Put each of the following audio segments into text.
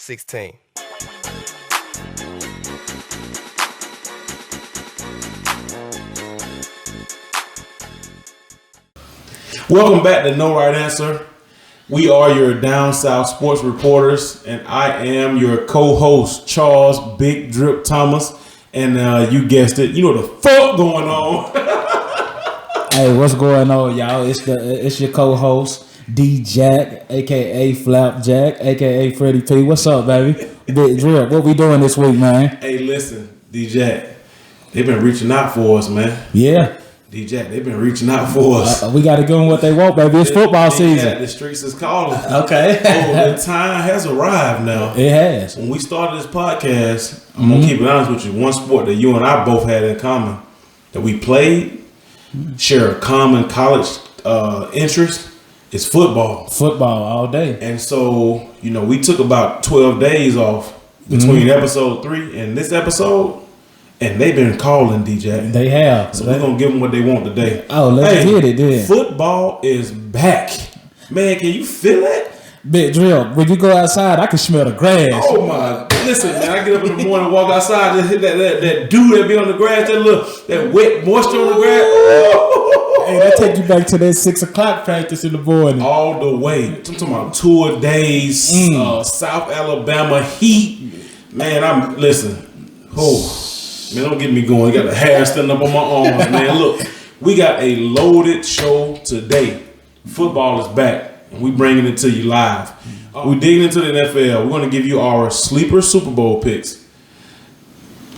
16. Welcome back to No Right Answer. We are your Down South sports reporters, and I am your co-host, Charles Big Drip Thomas. And you guessed it, you know the fuck going on. Hey, what's going on, y'all? It's your co-host, D Jack, aka Flapjack, aka Freddie P. What's up, baby? Big Drip. What we doing this week, man? Hey, listen, D Jack, they've been reaching out for us, man. Yeah. D Jack, they've been reaching out for us. We got to give them what they want, baby. It's football season. Yeah, the streets is calling. Okay. The time has arrived now. It has. When we started this podcast, I'm gonna keep it honest with you. One sport that you and I both had in common that we played, share a common college interest, is football. Football all day. And so, we took about 12 days off between episode 3 and this episode, and they've been calling, DJ. They have. So we're gonna give them what they want today. Oh, let's hit it then. Football is back, man. Can you feel it? Big Drill. When you go outside, I can smell the grass. Oh my! Listen, man. I get up in the morning, walk outside, just hit that dew that be on the grass, that wet moisture on the grass. Hey, that take you back to that 6 o'clock practice in the morning. All the way. I'm talking about 2 days, South Alabama heat. Man, listen. Oh. Man, don't get me going. Got the hair standing up on my arms, man. Look, we got a loaded show today. Football is back, and we bringing it to you live. We're digging into the NFL. We're going to give you our sleeper Super Bowl picks.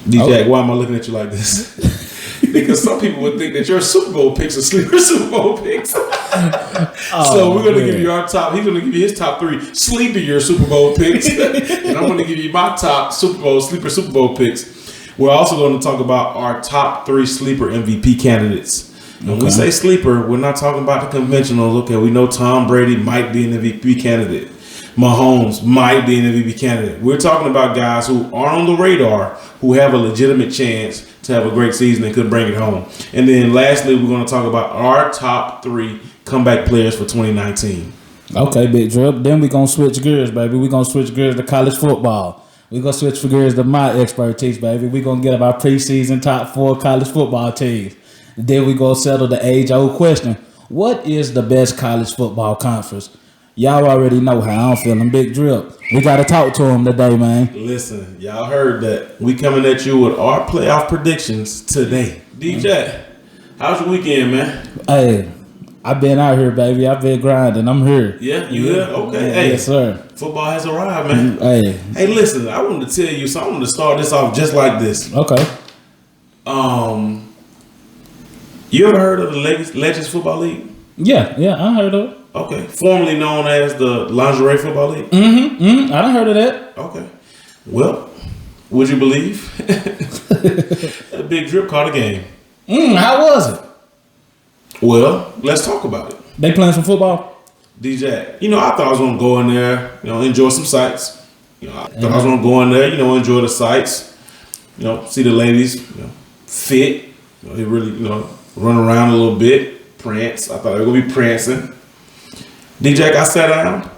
DJ, why am I looking at you like this? Because some people would think that your Super Bowl picks are sleeper Super Bowl picks. So we're going to give you our top. He's going to give you his top 3 sleeper Super Bowl picks, and I'm going to give you my top sleeper Super Bowl picks. We're also going to talk about our top 3 sleeper MVP candidates. When we say sleeper, we're not talking about the conventionals. Okay, we know Tom Brady might be an MVP candidate. Mahomes might be an MVP candidate. We're talking about guys who are on the radar, who have a legitimate chance to have a great season and could bring it home. And then lastly, we're going to talk about our top 3 comeback players for 2019. Okay, Big Drip. Then we're going to switch gears, baby. We're going to switch gears to college football. We're going to switch gears to my expertise, baby. We're going to get our preseason top 4 college football teams. Then we're going to settle the age-old question. What is the best college football conference? Y'all already know how I'm feeling, Big Drip. We got to talk to him today, man. Listen, y'all heard that. We coming at you with our playoff predictions today. DJ, how's your weekend, man? Hey, I've been out here, baby. I've been grinding. I'm here. Yeah, you here? Okay. Hey, yes, sir. Football has arrived, man. Hey, listen, I wanted to tell you something. I wanted to start this off just like this. Okay. You ever heard of the Legends Football League? Yeah, I heard of it. Okay. Formerly known as the Lingerie Football League? I done heard of that. Okay. Well, would you believe? A Big Drip caught a game. How was it? Well, let's talk about it. They playing some football? DJ, I thought I was going to go in there, enjoy some sights. I thought I was going to go in there, enjoy the sights. See the ladies, fit. They really, run around a little bit, prance. I thought they were going to be prancing. DJ, I sat down,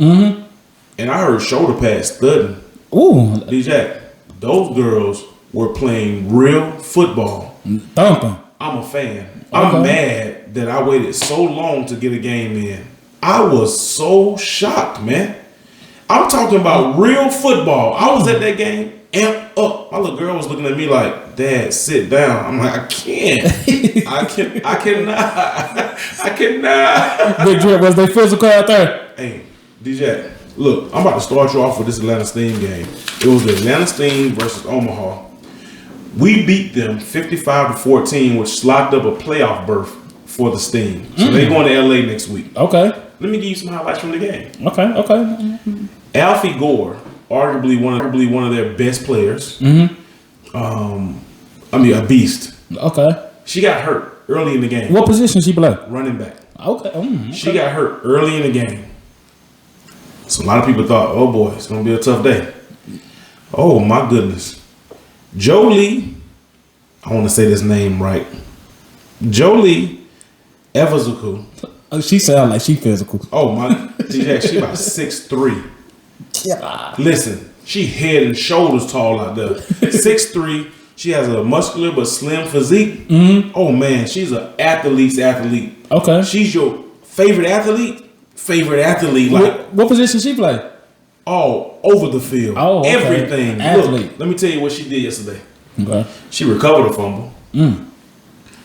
and I heard shoulder pads thudding. Ooh. DJ, those girls were playing real football. Thumping. I'm a fan. I'm mad that I waited so long to get a game in. I was so shocked, man. I'm talking about real football. I was at that game, amped up. My little girl was looking at me like, Dad, sit down. I'm like, I can't. I cannot. Big Drip, was they physical out there? Hey, DJ, look, I'm about to start you off with this Atlanta Steam game. It was the Atlanta Steam versus Omaha. We beat them 55-14, which locked up a playoff berth for the Steam. So they're going to LA next week. Okay. Let me give you some highlights from the game. Okay. Alfie Gore, arguably one of their best players. A beast. Okay. She got hurt early in the game. What position she play? Running back. Okay. She got hurt early in the game. So a lot of people thought, oh boy, it's going to be a tough day. Oh my goodness. Jolie, I want to say this name right. Jolie Evazuku. Oh, she sound like she physical. Oh my, she about 6'3". Listen, she head and shoulders tall out there. 6'3". She has a muscular but slim physique. Oh man, she's an athlete's athlete. Okay. She's your favorite athlete? Favorite athlete. Like What position she play? all over the field. Oh, okay. Everything. Athlete. Look, let me tell you what she did yesterday. Okay. She recovered a fumble.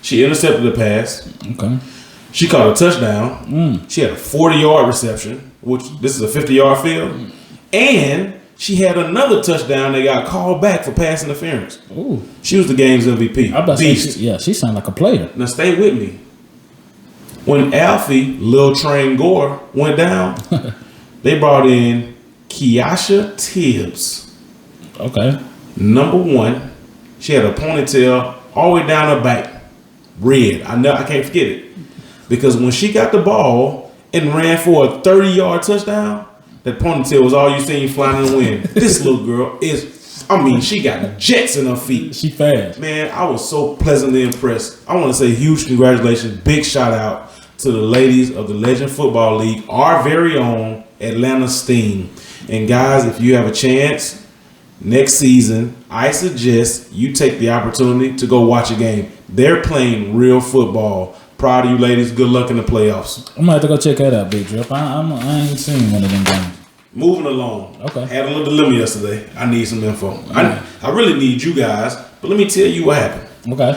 She intercepted the pass. Okay. She caught a touchdown. She had a 40-yard reception, which this is a 50-yard field. And she had another touchdown that got called back for pass interference. Ooh. She was the game's MVP. I about to Beast. say, she sound like a player. Now stay with me. When Alfie, Lil Train Gore, went down, they brought in Keisha Tibbs. Okay. Number 1. She had a ponytail all the way down her back. Red. I can't forget it. Because when she got the ball and ran for a 30-yard touchdown, that ponytail was all you seen flying in the wind. This little girl she got jets in her feet. She fast. Man, I was so pleasantly impressed. I want to say huge congratulations, big shout out to the ladies of the Legend Football League, our very own Atlanta Steam. And guys, if you have a chance, next season, I suggest you take the opportunity to go watch a game. They're playing real football. Proud of you ladies. Good luck in the playoffs. I'm gonna have to go check that out, Big Drip. I ain't seen one of them games. Moving along. Okay. Had a little dilemma yesterday. I need some info. I really need you guys, but let me tell you what happened. Okay.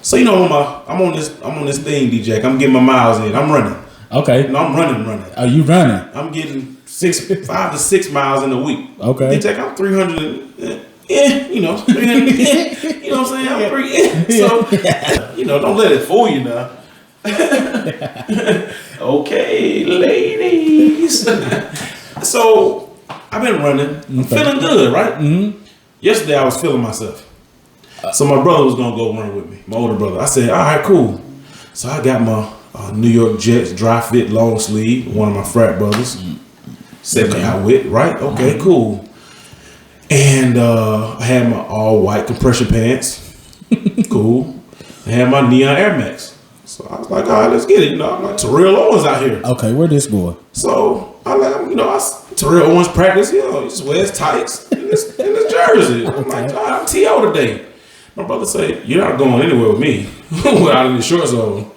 So I'm on this thing, DJ. I'm getting my miles in. I'm running. Okay. No, I'm running. Are you running? I'm getting 5 to 6 miles in a week. Okay. DJ, I'm 300. 300. You know what I'm saying? I'm so don't let it fool you now. Okay, ladies. So I've been running. I'm feeling good, right? Mm-hmm. Yesterday I was feeling myself. So my brother was gonna go run with me. My older brother. I said, all right, cool. So I got my New York Jets dry fit long sleeve. One of my frat brothers set me out with. Right? Okay, cool. And I had my all white compression pants. Cool. I had my neon Air Max. So I was like, all right, let's get it. I'm like, Terrell Owens out here. Okay, where this going? So I like, Terrell Owens practice, he just wears tights in his jersey. I'm like, all right, I'm T.O. today. My brother said, you're not going anywhere with me without any shorts on.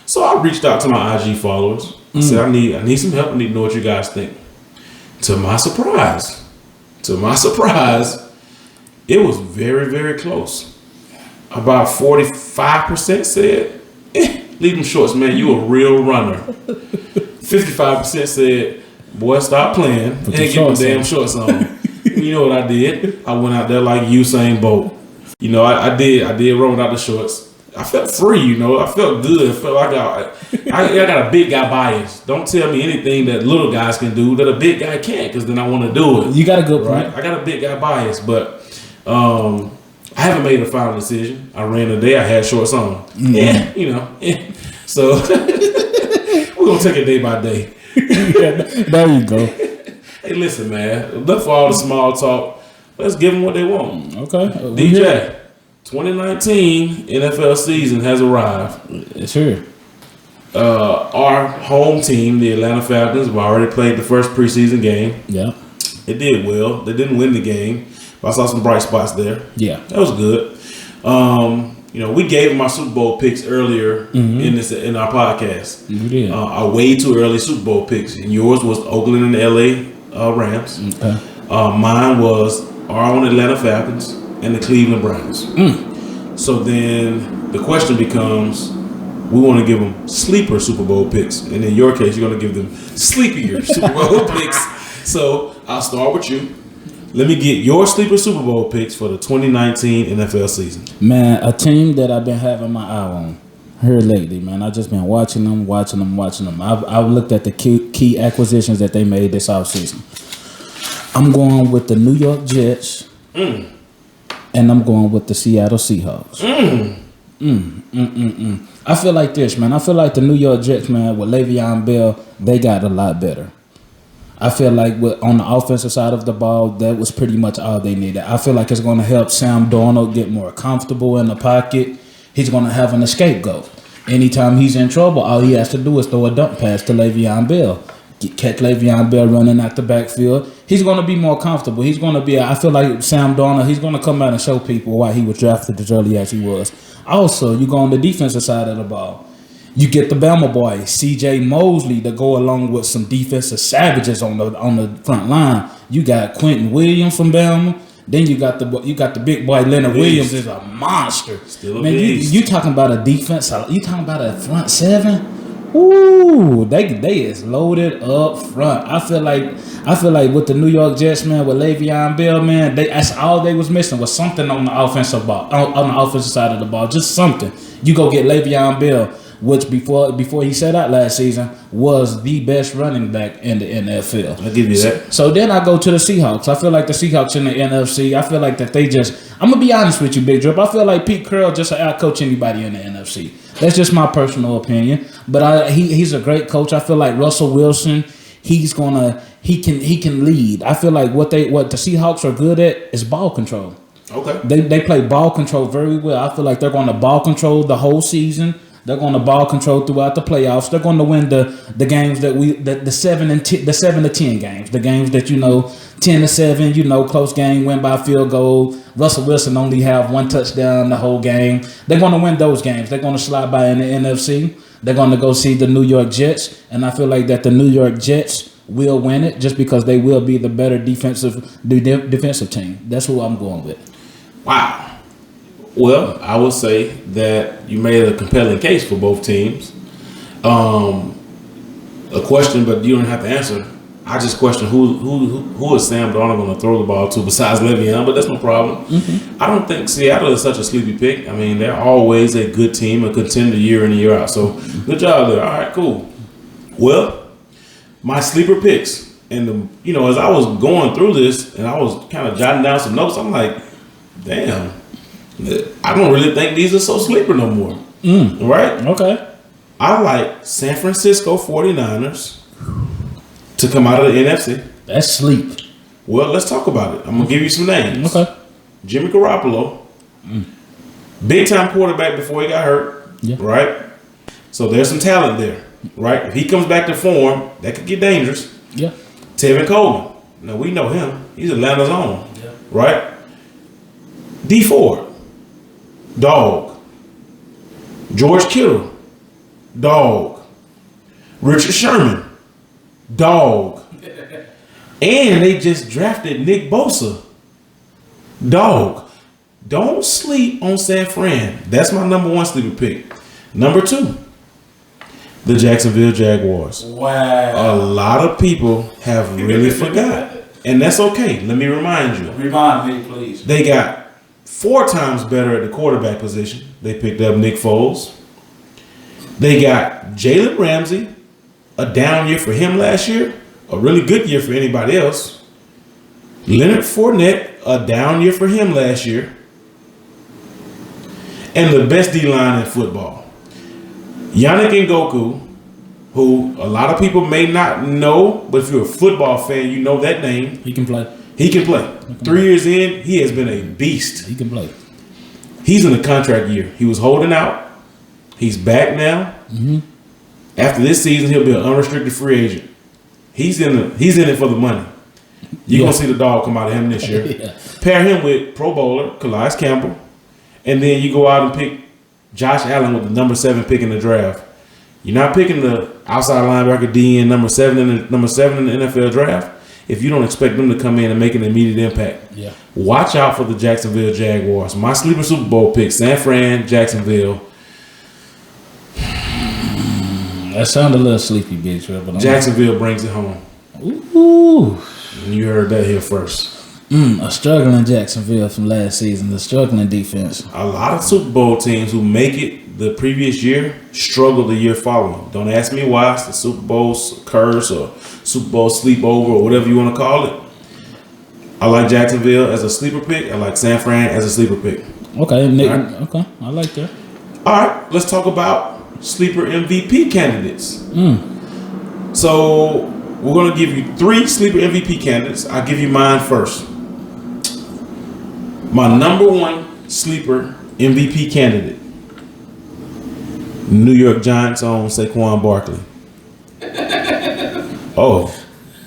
So I reached out to my IG followers. I said, I need some help. I need to know what you guys think. To my surprise, it was very, very close. About 45% said, leave them shorts, man. You a real runner. 55% said, boy, stop playing and get them damn shorts on. You know what I did? I went out there like Usain Bolt. I did run without the shorts. I felt free, I felt good. I felt like I got a big guy bias. Don't tell me anything that little guys can do that a big guy can't, because then I want to do it. You got a good point. Right? I got a big guy bias, but I haven't made a final decision. I ran today. I had shorts on. Mm-hmm. So we're going to take it day by day. There you go. Hey, listen, man. Enough for all the small talk. Let's give them what they want. Okay. DJ, 2019 NFL season has arrived. It's here. Our home team, the Atlanta Falcons, have already played the first preseason game. Yeah. It did well. They didn't win the game, but I saw some bright spots there. Yeah. That was good. We gave them our Super Bowl picks earlier in our podcast. We did. Our way too early Super Bowl picks. And yours was Oakland and the LA Rams. Okay. Mine was our own Atlanta Falcons and the Cleveland Browns. So then the question becomes, we want to give them sleeper Super Bowl picks. And in your case, you're going to give them sleepier Super Bowl picks. So I'll start with you. Let me get your sleeper Super Bowl picks for the 2019 NFL season. Man, a team that I've been having my eye on here lately, man. I've just been watching them. I've looked at the key acquisitions that they made this offseason. I'm going with the New York Jets, and I'm going with the Seattle Seahawks. I feel like this, man. I feel like the New York Jets, man, with Le'Veon Bell, they got a lot better. I feel like on the offensive side of the ball, that was pretty much all they needed. I feel like it's going to help Sam Darnold get more comfortable in the pocket. He's going to have an scapegoat. Anytime he's in trouble, all he has to do is throw a dump pass to Le'Veon Bell. Catch Le'Veon Bell running out the backfield. he's going to be more comfortable. He's going to be. I feel like Sam Darnold. He's going to come out and show people why he was drafted as early as he was. Also, you go on the defensive side of the ball. You get the Bama boy, C.J. Mosley, to go along with some defensive savages on the front line. You got Quentin Williams from Bama. Then you got the big boy Leonard Williams is a monster. Still a man, beast. You talking about a defense? You talking about a front seven? Ooh, they is loaded up front. I feel like with the New York Jets, man, with Le'Veon Bell, man, that's all they was missing was something on the offensive ball, on the offensive side of the ball, just something. You go get Le'Veon Bell, which before he set out last season was the best running back in the NFL. I'll give you that. So then I go to the Seahawks. I feel like the Seahawks in the NFC. I feel like that they just. I'm gonna be honest with you, Big Drip. I feel like Pete Carroll just outcoach anybody in the NFC. That's just my personal opinion. But he's a great coach. I feel like Russell Wilson. He can lead. I feel like what the Seahawks are good at is ball control. Okay. They play ball control very well. I feel like they're going to ball control the whole season. They're going to ball control throughout the playoffs. They're going to win the games the 7 to 10 games, the games that 10-7, close game, win by field goal. Russell Wilson only have one touchdown the whole game. They're going to win those games. They're going to slide by in the NFC. They're going to go see the New York Jets, and I feel like that the New York Jets will win it just because they will be the better defensive team. That's who I'm going with. Wow. Well, I would say that you made a compelling case for both teams. A question, but you don't have to answer. I just question who is Sam Darnold going to throw the ball to besides Le'Veon, but that's no problem. Mm-hmm. I don't think Seattle is such a sleepy pick. I mean, they're always a good team, a contender year in and year out. So good job there. All right, cool. Well, my sleeper picks, and as I was going through this and I was kind of jotting down some notes, I'm like, damn, I don't really think these are so sleeper no more. Right? Okay. I like San Francisco 49ers to come out of the NFC. That's sleep. Well, let's talk about it. I'm going to give you some names. Okay. Jimmy Garoppolo. Big time quarterback before he got hurt. Yeah. Right? So there's some talent there. Right? If he comes back to form, that could get dangerous. Yeah. Tevin Coleman. Now, we know him. He's Atlanta's own. Yeah. Right? D Ford. Dog. George Kittle. Dog. Richard Sherman. Dog. And they just drafted Nick Bosa. Dog. Don't sleep on San Fran. That's my number one sleeper pick. Number two, the Jacksonville Jaguars. Wow. A lot of people have really forgot. And that's okay. Let me remind you. Remind me, please. They got 4 times better at the quarterback position. They picked up Nick Foles. They got Jalen Ramsey, a down year for him last year, a really good year for anybody else. Leonard Fournette, a down year for him last year. And the best D-line in football. Yannick Ngakoue, who a lot of people may not know, but if you're a football fan, you know that name. He can play. He can play. 3 years in, he has been a beast. He can play. He's in a contract year. He was holding out. He's back now. Mm-hmm. After this season, he'll be an unrestricted free agent. He's in it for the money. You're going to see the dog come out of him this year. Yeah. Pair him with Pro Bowler, Calais Campbell. And then you go out and pick Josh Allen with the number 7 pick in the draft. You're not picking the outside linebacker DN number 7 in the NFL draft if you don't expect them to come in and make an immediate impact. Yeah. Watch out for the Jacksonville Jaguars. My sleeper Super Bowl pick, San Fran, Jacksonville. That sounded a little sleepy, bitch. But Jacksonville brings it home. Ooh. And you heard that here first. A struggling Jacksonville from last season. The struggling defense. A lot of Super Bowl teams who make it the previous year struggle the year following. Don't ask me why. It's the Super Bowl curse or Super Bowl sleepover or whatever you want to call it. I like Jacksonville as a sleeper pick. I like San Fran as a sleeper pick. Okay, Nick. Right. Okay, I like that. All right, let's talk about sleeper MVP candidates. So we're going to give you 3 sleeper MVP candidates. I'll give you mine first. My number 1 sleeper MVP candidate, New York Giants own Saquon Barkley. Oh,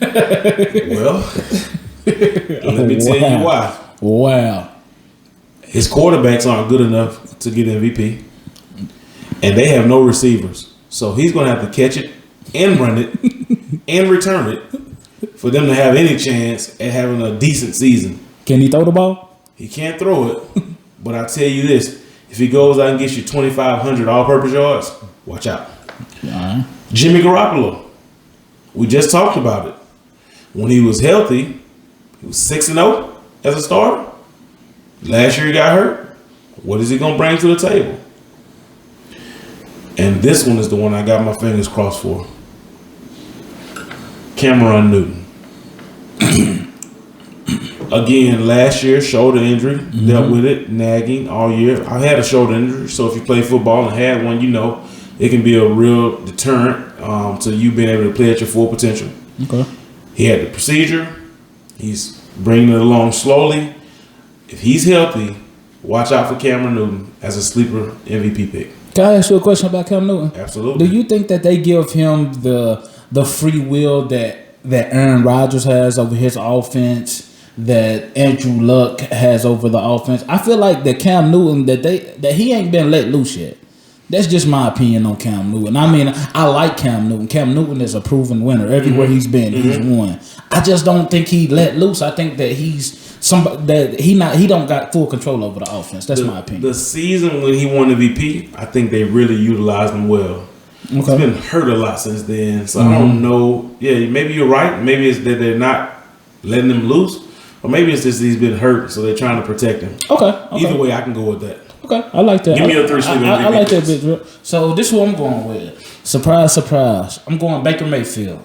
Well, let me tell you why. Wow. His quarterbacks aren't good enough to get MVP, and they have no receivers. So he's going to have to catch it and run it and return it for them to have any chance at having a decent season. Can he throw the ball? He can't throw it, but I tell you this: if he goes out and gets you 2,500 all-purpose yards, watch out. Jimmy Garoppolo. We just talked about it. When he was healthy, he was 6-0 as a starter. Last year he got hurt. What is he going to bring to the table? And this one is the one I got my fingers crossed for. Cameron Newton. Again, last year, shoulder injury. Dealt with it, nagging all year. I had a shoulder injury, so if you play football and had one, you know it can be a real deterrent to you being able to play at your full potential. Okay. He had the procedure. He's bringing it along slowly. If he's healthy, watch out for Cameron Newton as a sleeper MVP pick. Can I ask you a question about Cam Newton? Absolutely. Do you think that they give him the free will that Aaron Rodgers has over his offense, that Andrew Luck has over the offense? I feel like that Cam Newton, that he ain't been let loose yet. That's just my opinion on Cam Newton. I mean, I like Cam Newton. Cam Newton is a proven winner. Everywhere he's been, he's won. I just don't think he let loose. I think that he's somebody that he don't got full control over the offense. That's my opinion. The season when he won MVP, I think they really utilized him well. Okay. He's been hurt a lot since then, so I don't know. Yeah, maybe you're right. Maybe it's that they're not letting him loose, or maybe it's just he's been hurt, so they're trying to protect him. Okay. Either way, I can go with that. Okay, I like that. Give me a 3 sleeper MVP. I like that bit, Drew. So this is what I'm going with. Surprise, surprise. I'm going Baker Mayfield.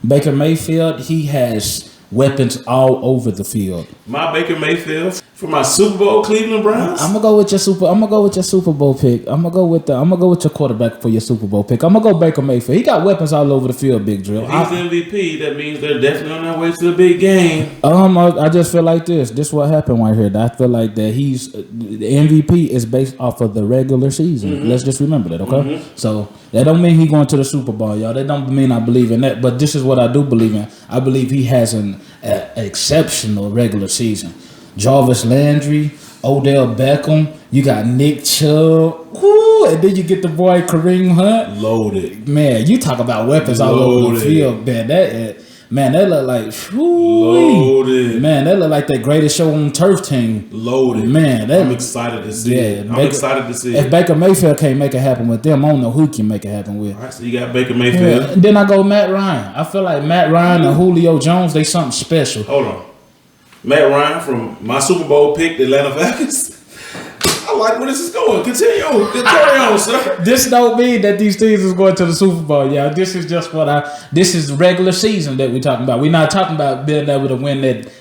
Baker Mayfield, he has weapons all over the field. My Baker Mayfield for my Super Bowl Cleveland Browns. I'm gonna go with your Super Bowl pick. I'm gonna go with your quarterback for your Super Bowl pick. I'm gonna go Baker Mayfield. He got weapons all over the field, Big Drill. If he's MVP, that means they're definitely on their way to the big game. I just feel like this. This is what happened right here. I feel like that the MVP is based off of the regular season. Let's just remember that, okay? So that don't mean he going to the Super Bowl, y'all. That don't mean I believe in that. But this is what I do believe in. I believe he has an exceptional regular season. Jarvis Landry, Odell Beckham, you got Nick Chubb, woo, and then you get the boy Kareem Hunt. Loaded. Man, you talk about weapons all over the field, man. That look like loaded. Man, that look like that greatest show on turf team. Loaded. Man, I'm excited to see it. I'm excited to see it. If Baker Mayfield can't make it happen with them, I don't know who can make it happen with. All right, so you got Baker Mayfield. Yeah. Then I go Matt Ryan. I feel like Matt Ryan and Julio Jones, they something special. Hold on. Matt Ryan from my Super Bowl pick, the Atlanta Falcons. I like where this is going. Continue on. Carry on, sir. This don't mean that these teams is going to the Super Bowl, y'all. This is just this is regular season that we're talking about. We're not talking about being able to win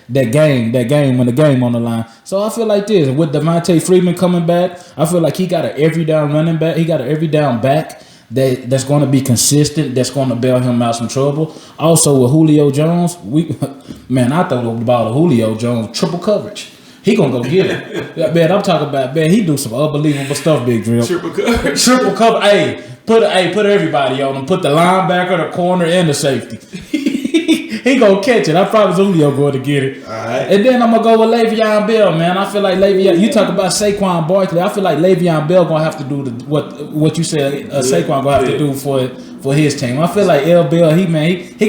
that game when the game on the line. So I feel like this. With Devontae Freeman coming back, I feel like he got an every down running back. He got an every down back that's going to be consistent, that's going to bail him out some trouble. Also with Julio Jones, I throw the ball to Julio Jones, triple coverage. He gonna go get it. Man, I'm talking about, man, he do some unbelievable stuff, Big Drill. Triple coverage. Triple cover. Hey, put everybody on him. Put the linebacker, the corner, and the safety. He gonna catch it. I promise Julio going to get it. All right. And then I'm gonna go with Le'Veon Bell, man. I feel like Le'Veon. You talk about Saquon Barkley. I feel like Le'Veon Bell gonna have to do what you said. Saquon gonna have to do for his team. I feel like L. Bell. He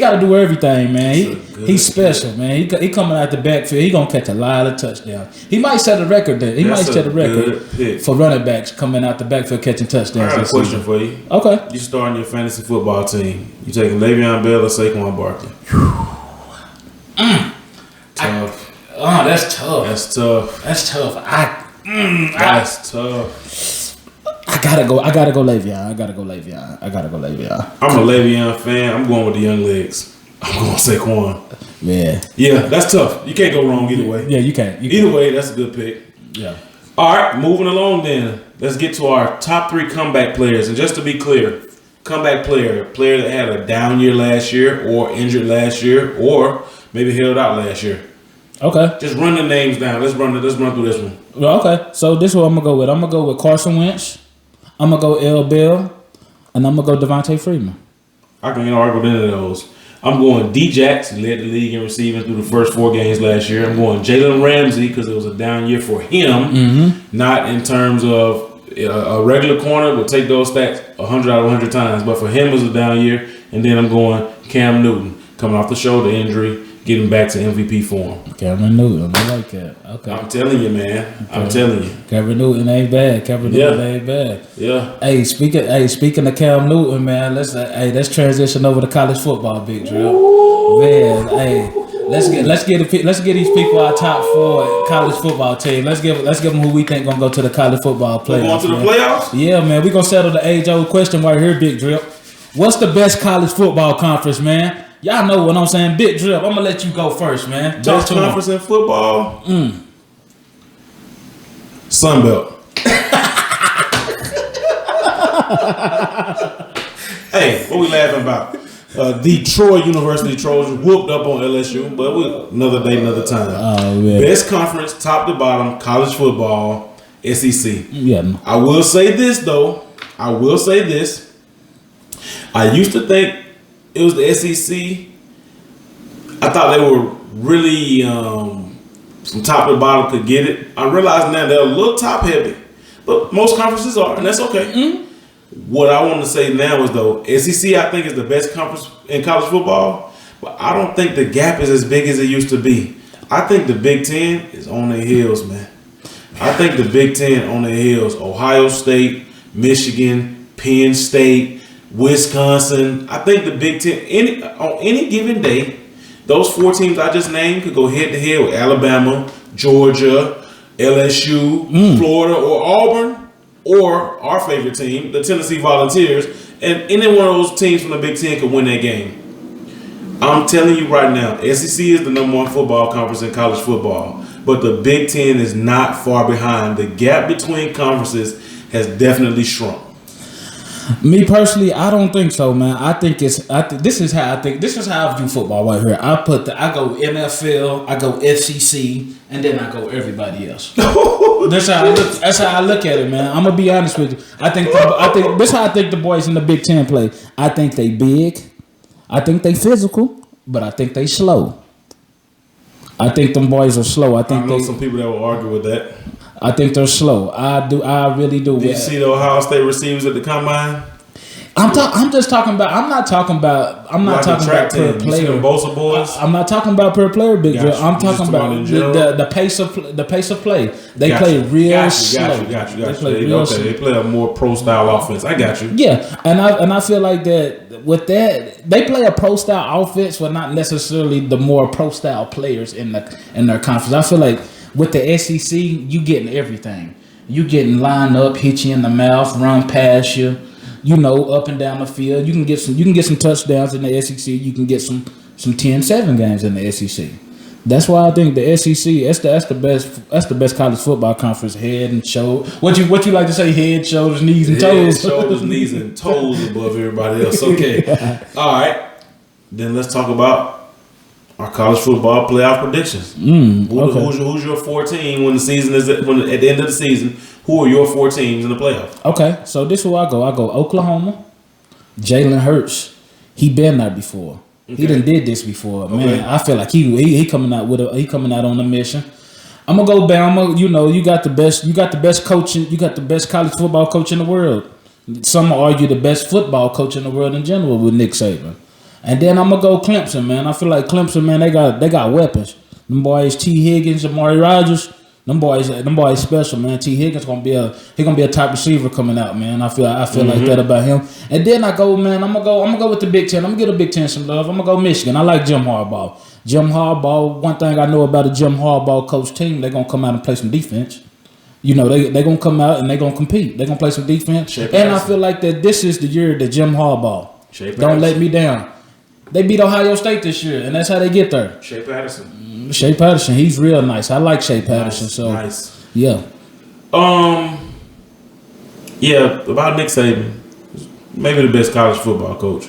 got to do everything, man. He's special, man. He coming out the backfield. He gonna catch a lot of touchdowns. He might set a record there. He might set a record for running backs coming out the backfield catching touchdowns. I got a question for you. Okay. You starting your fantasy football team. You taking Le'Veon Bell or Saquon Barkley? Tough. That's tough. That's tough. That's tough. That's tough. I gotta go Le'Veon. I gotta go Le'Veon. I'm a Le'Veon fan. I'm going with the young legs. I'm going Saquon. Yeah, that's tough. You can't go wrong either way. Yeah, you can't. Either way, that's a good pick. Yeah. All right, moving along then. Let's get to our top 3 comeback players. And just to be clear, comeback player that had a down year last year or injured last year or maybe held out last year. Okay. Just run the names down. Let's run through this one. Well, okay. So this is what I'm gonna go with. I'm gonna go with Carson Wentz. I'm gonna go L. Bell, and I'm gonna go Devontae Freeman. I can't argue with any of those. I'm going D-Jax. He led the league in receiving through the first 4 games last year. I'm going Jalen Ramsey because it was a down year for him. Not in terms of a regular corner will take those stats 100 out of 100 times, but for him it was a down year. And then I'm going Cam Newton, coming off the shoulder injury, getting back to MVP form. Cameron Newton, I like that. Okay, I'm telling you, man. Okay. I'm telling you. Cameron Newton ain't bad. Cameron Newton ain't bad. Yeah. Hey, speaking of Cam Newton, man, let's transition over to college football, Big Drill. Man, hey, let's get these people our top 4 college football team. Let's give them who we think gonna go to the college football playoffs. Going to the playoffs? Yeah, man. We gonna settle the age-old question right here, Big Drip. What's the best college football conference, man? Y'all know what I'm saying. Big Drip, I'm gonna let you go first, man. Best conference in football? Sun Belt. Hey, what we laughing about? Detroit University Trojans whooped up on LSU, but another day, another time. Oh, yeah. Best conference, top to bottom, college football, SEC. Yeah. I will say this, though. I used to think it was the SEC. I thought they were really from top to bottom could get it. I realize now they're a little top heavy, but most conferences are, and that's okay. What I want to say now is, though, SEC I think is the best conference in college football, but I don't think the gap is as big as it used to be. I think the Big Ten is on their heels, man. I think the Big Ten on their heels. Ohio State, Michigan, Penn State, Wisconsin. I think the Big Ten, on any given day, those 4 teams I just named could go head to head with Alabama, Georgia, LSU, Florida, or Auburn, or our favorite team, the Tennessee Volunteers, and any one of those teams from the Big Ten could win that game. I'm telling you right now, SEC is the #1 football conference in college football, but the Big Ten is not far behind. The gap between conferences has definitely shrunk. Me personally, I don't think so, man. This is how I view football right here. I go NFL, I go SEC, and then I go everybody else. That's how I look at it, man. I'm gonna be honest with you. I think this is how I think the boys in the Big Ten play. I think they big, I think they physical, but I think they slow. I think them boys are slow. I know some people that will argue with that. I think they're slow. I really do. Did you see the Ohio State receivers at the combine? I'm just talking about. I'm not talking about per player. Bosa boys. I'm not talking about per player, Big Joe. I'm talking about the pace of play. They play real slow. Got you. They play a more pro style offense. I got you. Yeah, and I feel like that with that they play a pro style offense, but not necessarily the more pro style players in their conference. I feel like with the SEC, you getting everything. You getting lined up, hit you in the mouth, run past you. Up and down the field. You can get some touchdowns in the SEC. You can get some 10-7 games in the SEC. That's why I think the SEC that's the best college football conference. Head and shoulders. What you like to say? Head, shoulders, knees, and toes. Head, shoulders, knees, and toes above everybody else. Okay. All right. Then let's talk about our college football playoff predictions. Who's your 14 when the season is at the end of the season? Who are your 4 teams in the playoffs? Okay, so this is where I go. I go Oklahoma, Jalen Hurts. He been there before. Okay. He done did this before. Okay. Man, I feel like he coming out on a mission. I'm gonna go Bama. You got the best coaching. You got the best college football coach in the world. Some argue the best football coach in the world in general with Nick Saban. And then I'm gonna go Clemson, man. I feel like Clemson, man. They got weapons. Them boys, T. Higgins, Amari Rodgers. Them boys special, man. T. Higgins gonna be a top receiver coming out, man. I feel like that about him. And then I go, man. I'm gonna go with the Big Ten. I'm gonna give the Big Ten some love. I'm gonna go Michigan. I like Jim Harbaugh. Jim Harbaugh. One thing I know about a Jim Harbaugh coach team, they're gonna come out and play some defense. They gonna come out and they gonna compete. They gonna play some defense. I feel like that this is the year that Jim Harbaugh don't let me down. They beat Ohio State this year, and that's how they get there. Shea Patterson, he's real nice. I like Shea Patterson. Nice. Yeah. Yeah, about Nick Saban, maybe the best college football coach.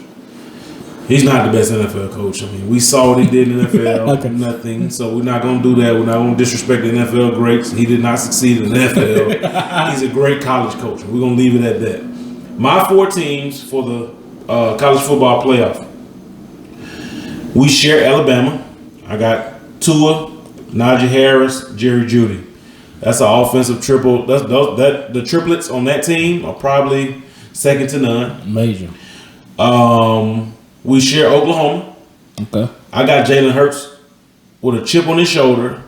He's not the best NFL coach. I mean, we saw what he did in the NFL. Okay. Nothing. So we're not going to do that. We're not going to disrespect the NFL greats. He did not succeed in the NFL. He's a great college coach. We're going to leave it at that. My 4 teams for the college football playoff. We share Alabama. I got Tua, Najee Harris, Jerry Jeudy. That's an offensive triple. The triplets on that team are probably second to none. Major. We share Oklahoma. Okay. I got Jalen Hurts with a chip on his shoulder,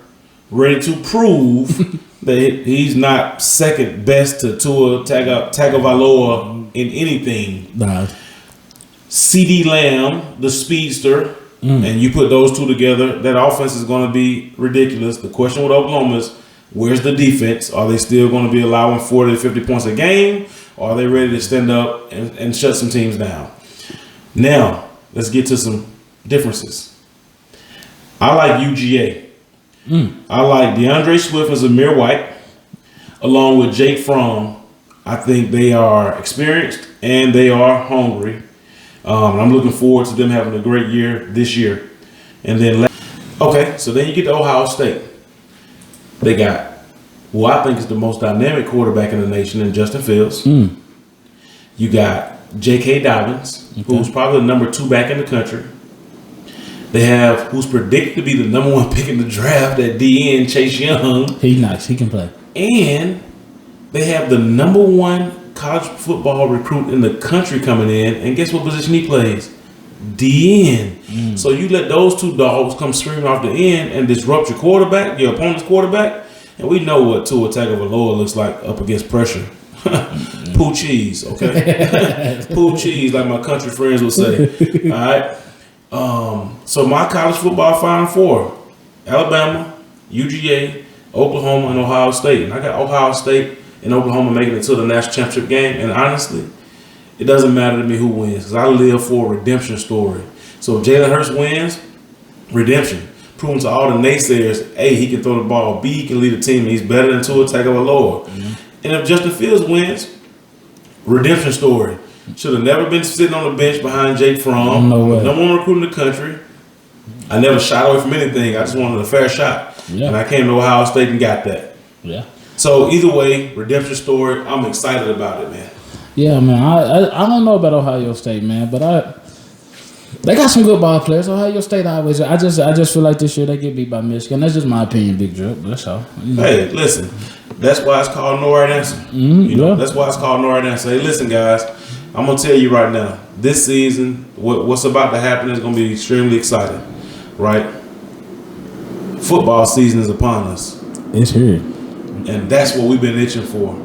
ready to prove that he's not second best to Tua Tagovailoa in anything. Nah. CeeDee Lamb, the speedster, and you put those two together, that offense is going to be ridiculous. The question with Oklahoma is, where's the defense? Are they still going to be allowing 40 to 50 points a game? Or are they ready to stand up and shut some teams down? Now, let's get to some differences. I like UGA. I like DeAndre Swift and Zamir White, along with Jake Fromm. I think they are experienced and they are hungry. I'm looking forward to them having a great year this year. And then, so then you get to Ohio State. They got, I think is the most dynamic quarterback in the nation in Justin Fields. You got J.K. Dobbins, who's probably the number 2 back in the country. They have who's predicted to be the number 1 pick in the draft at DN, Chase Young. He's nice. He can play. And they have the number 1 college football recruit in the country coming in. And guess what position he plays? DN. So you let those 2 dogs come screaming off the end and disrupt your quarterback, your opponent's quarterback. And we know what Tua Tagovailoa looks like up against pressure. Poo cheese, okay? Poo cheese, like my country friends would say. All right? So my college football Final Four: Alabama, UGA, Oklahoma, and Ohio State. And I got Ohio State and Oklahoma making it to the national championship game. And honestly, it doesn't matter to me who wins because I live for a redemption story. So if Jalen Hurts wins, redemption. Proving to all the naysayers, A, he can throw the ball, B, he can lead a team, and he's better than Tua Tagovailoa. And if Justin Fields wins, redemption story. Should have never been sitting on the bench behind Jake Fromm. No way. Number 1 recruit in the country. I never shied away from anything. I just wanted a fair shot. Yeah. And I came to Ohio State and got that. Yeah. So either way, redemption story, I'm excited about it, man. Yeah, man. I don't know about Ohio State, man, but they got some good ball players. Ohio State always. I just feel like this year they get beat by Michigan. That's just my opinion, Big Drip. That's all. Hey, listen. That's why it's called no right answer. That's why it's called no right answer. Hey, listen, guys. I'm gonna tell you right now. This season, what's about to happen is gonna be extremely exciting, right? Football season is upon us. It's here, and that's what we've been itching for.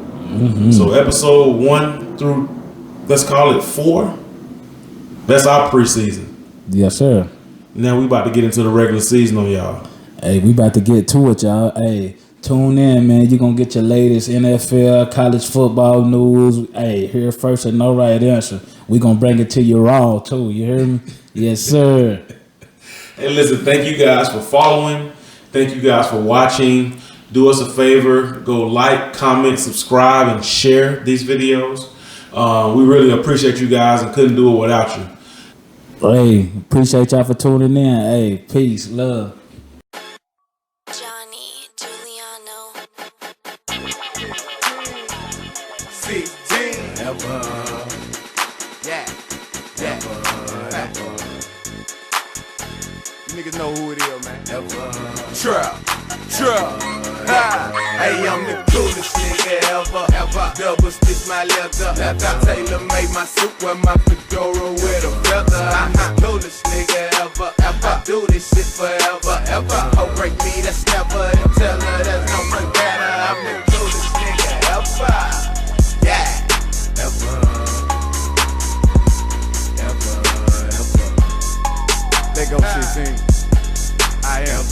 So episode 1 through, let's call it 4. That's our preseason. Yes, sir. Now we about to get into the regular season on y'all. Hey, we about to get to it, y'all. Hey, tune in, man. You're going to get your latest NFL, college football news. Hey, here first and no right answer. We're going to bring it to you raw, too. You hear me? Yes, sir. Hey, listen, thank you guys for following. Thank you guys for watching. Do us a favor. Go like, comment, subscribe, and share these videos. We really appreciate you guys and couldn't do it without you. Hey, appreciate y'all for tuning in. Hey, peace, love. Johnny Giuliano. 16 ever. Yeah. You niggas know who it is, man. Ever. Trap. Hey, I'm the coolest nigga ever. Double stitch my leather. Tailor made my suit with my fedora with a feather. I'm the coolest nigga ever. I do this shit forever. Oh, break me, that's never. Tell her there's no one better. I'm the coolest nigga ever. Yeah. They go 16. I am.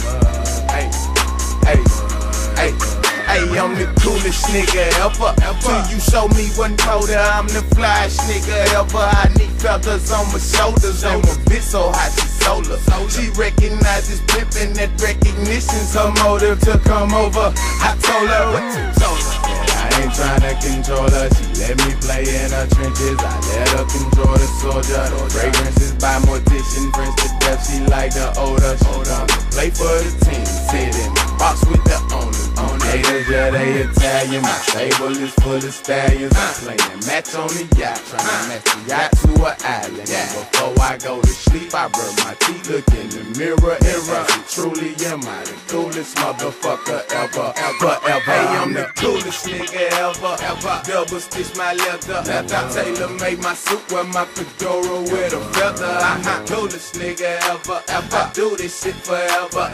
Hey, I'm the coolest nigga ever. Till you show me one colder, I'm the flyest nigga ever. I need feathers on my shoulders, and my bitch so hot she solar. She recognizes pimpin', that recognition's her motive to come over. I told her what you told her. I ain't tryna control her, she let me play in her trenches. I let her control the soldier. The fragrances by mortician, friends to death, she like the odor. She wanna play for the team, sit in the box with the owners. Haters, yeah, they Italian. My stable is full of stallions. I'm playing match on the yacht, trying to match the yacht to an island. And before I go to sleep, I brush my teeth, look in the mirror, and truly am I the coolest motherfucker ever. Hey, I'm the coolest nigga ever. Double stitch my leather. Tailor made my suit, wear my fedora with a feather. I'm the coolest nigga ever. I do this shit forever.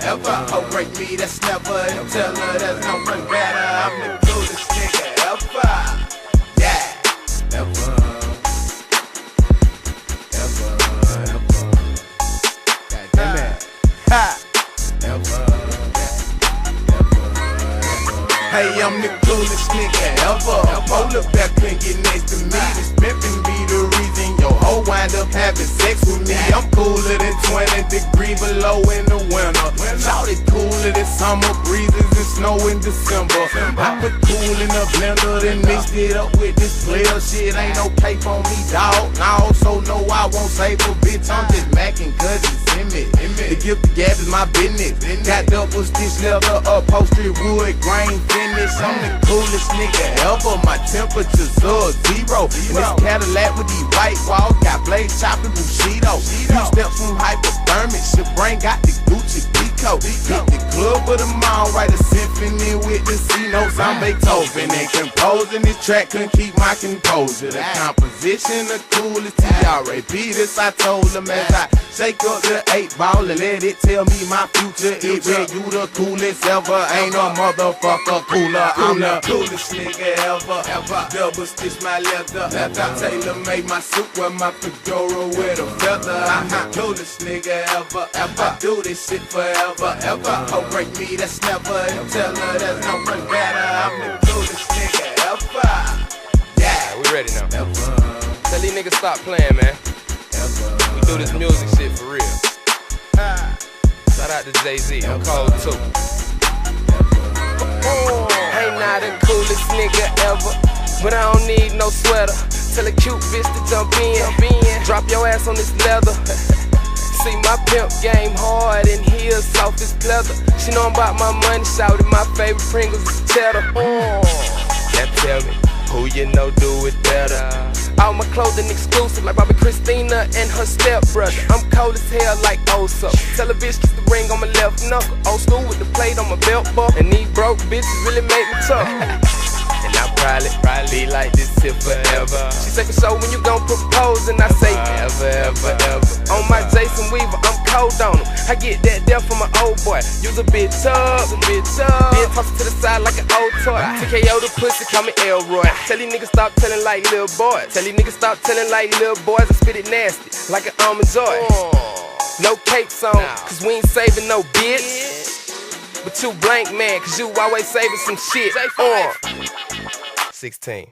Oh, break me, that's never. And tell her that's no one better. I'm the coolest nigga ever. Yeah, ever. God damn it. Ha. Hey, I'm the coolest nigga ever. Polar bear couldn't get next to me. This pimpin' be the reason your hoe wind up having sex with me. I'm cooler than 20 degrees below in the winter. Shawty cooler than summer breezes and snow in December. I put cool in a blender, then mixed it up with this player shit. Ain't no cape on me, dawg. No, so no, I won't save a bitch. I'm just macking cause it's in me. The gift of gab is my business. Got double stitch leather, upholstery, wood, grain finish. I'm the coolest nigga ever. My temperature's zero. And this Cadillac with these white walls got blade chopping Bushido. Few steps from hypothermic. Your brain got the Gucci Pico. Hit the club with them all, write a symphony with the C notes. I'm Beethoven and composing this track, couldn't keep my composure. The composition the coolest K.R.A. This I told them as I shake up the 8-ball and let it tell me my future. It bet you the coolest ever. Ain't no motherfucker cooler. I'm the coolest nigga ever. Double stitch my leather. Tailor made my suit, wear my fedora with a feather. I'm the coolest nigga ever. I do this shit forever. Oh, break me, that's never. And tell her there's no one better. I'm the coolest nigga ever. Yeah, we ready now. Tell these niggas stop playing, man. We do this music shit for real. Shout out to Jay-Z, I'm cold too. Ain't not the coolest nigga ever, but I don't need no sweater. Tell a cute bitch to jump in. Drop your ass on this leather. See my pimp game hard and heels soft as pleather. She know I'm about my money, shouted my favorite Pringles is cheddar. Now tell me, who you know do it better? All my clothing exclusive like Bobby Christina and her stepbrother. I'm cold as hell like Oso. Tell a bitch kiss the ring on my left knuckle. Old school with the plate on my belt buckle. And these broke bitches really make me tough. And I'll probably be like this here forever. She say for sure when you gon' propose, and I say ever. On my Jason Weaver, I'm cold on him. I get that death from my old boy. Use a bitch up. Then toss it to the side like an old toy. TKO the pussy, call me Elroy. Tell these niggas stop telling like little boys. I spit it nasty like an almond joy. No cakes on, cause we ain't saving no bitch. But you blank man, cause you always saving some shit. 16.